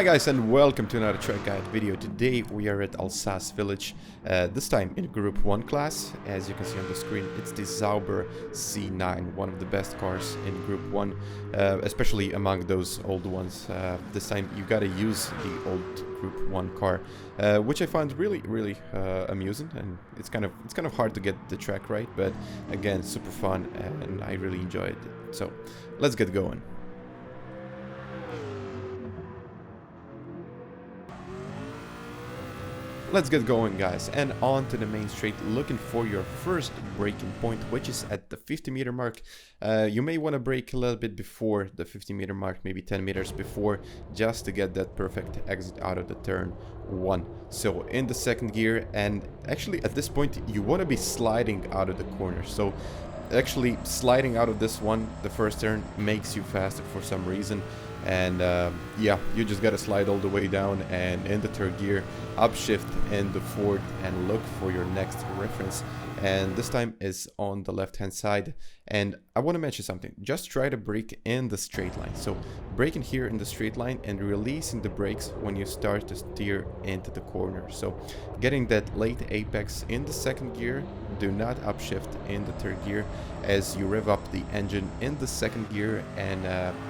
Hi guys and welcome to another track guide video. Today we are at Alsace village, this time in Group 1 class. As you can see on the screen, it's the Sauber C9, one of the best cars in Group 1, especially among those old ones. This time you gotta use the old Group 1 car, which I find really amusing, and it's kind of hard to get the track right, but again, super fun and I really enjoyed it. So let's get going. Let's get going, guys, and on to the main straight, looking for your first braking point, which is at the 50-meter mark. You may want to brake a little bit before the 50-meter mark, maybe 10 meters before, just to get that perfect exit out of the turn 1. So in the second gear, and actually at this point you want to be sliding out of the corner. So actually sliding out of this one, the first turn, makes you faster for some reason. And yeah, you just gotta slide all the way down, and in the third gear, upshift in the fourth and look for your next reference. And this time is on the left hand side. And I want to mention something, just try to brake in the straight line. So braking here in the straight line and releasing the brakes when you start to steer into the corner. So getting that late apex in the second gear, do not upshift in the third gear as you rev up the engine in the second gear. And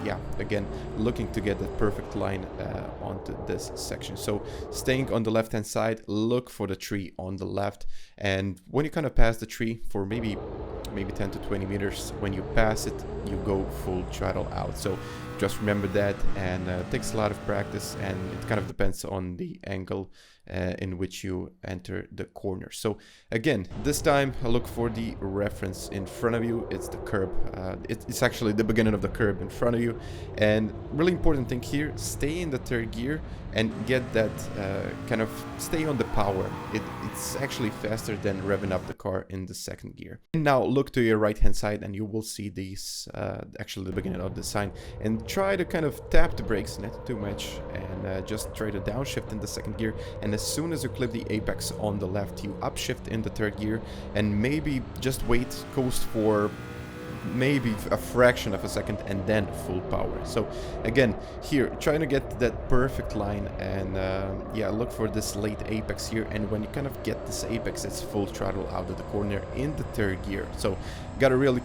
yeah, again, looking to get that perfect line onto this section. So staying on the left hand side, look for the tree on the left, and when you kind of pass the tree for maybe 10 to 20 meters, when you pass it, you go full throttle out. So just remember that, and it takes a lot of practice, and it kind of depends on the angle in which you enter the corner. So again, this time look for the reference in front of you. It's the curb. It's actually the beginning of the curb in front of you. And really important thing here, stay in the third gear and get that kind of stay on the power. It's actually faster than revving up the car in the second gear. And now look to your right hand side and you will see these actually the beginning of the sign, and try to kind of tap the brakes, not too much, and just try to downshift in the second gear. And as soon as you clip the apex on the left, you upshift in the third gear, and maybe just wait, coast for maybe a fraction of a second, and then full power. So again, here trying to get that perfect line, and yeah, look for this late apex here, and when you kind of get this apex, it's full throttle out of the corner in the third gear. So gotta really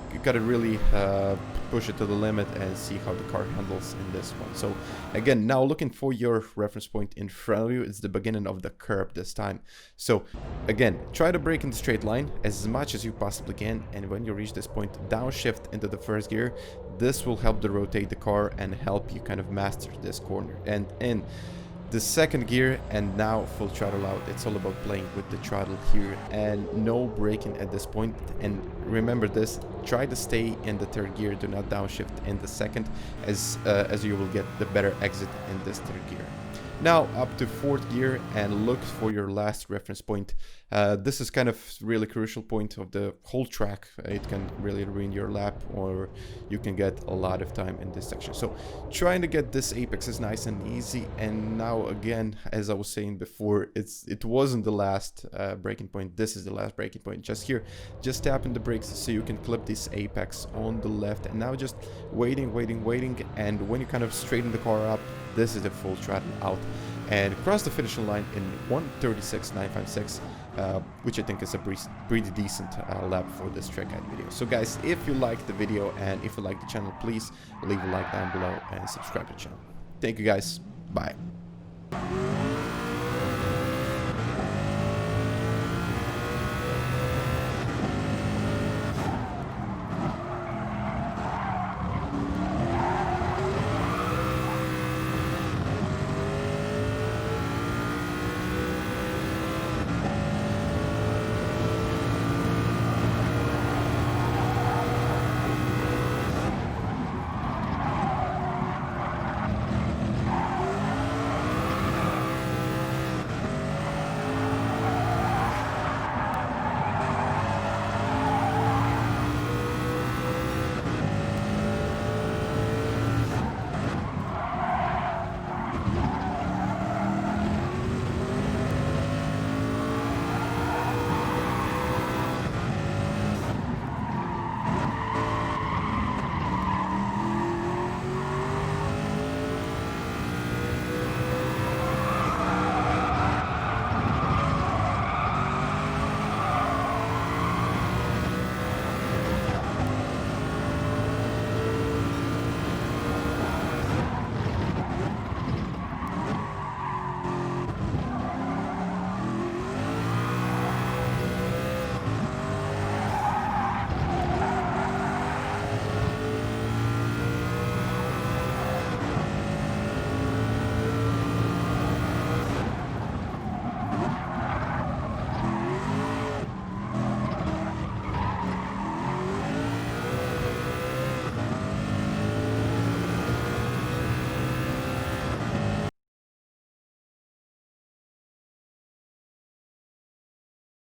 push it to the limit and see how the car handles in this one. So again, now looking for your reference point in front of you. It's the beginning of the curb this time. So again, try to brake in the straight line as much as you possibly can, and when you reach this point, downshift into the first gear. This will help to rotate the car and help you kind of master this corner. And in the second gear, and now full throttle out. It's all about playing with the throttle here, and no braking at this point. And remember this, try to stay in the third gear, do not downshift in the second, as you will get the better exit in this third gear. Now up to fourth gear and look for your last reference point. This is kind of really crucial point of the whole track. It can really ruin your lap, or you can get a lot of time in this section. So trying to get this apex is nice and easy. And now again, as I was saying before, it wasn't the last braking point. This is the last braking point. Just here, just tapping the brakes so you can clip this apex on the left, and now just waiting, and when you kind of straighten the car up, this is the full throttle out and cross the finishing line in 1:36.956, which I think is a pretty decent lap for this track guide video. So guys, if you liked the video and if you like the channel, please leave a like down below and subscribe to the channel. Thank you guys. Bye.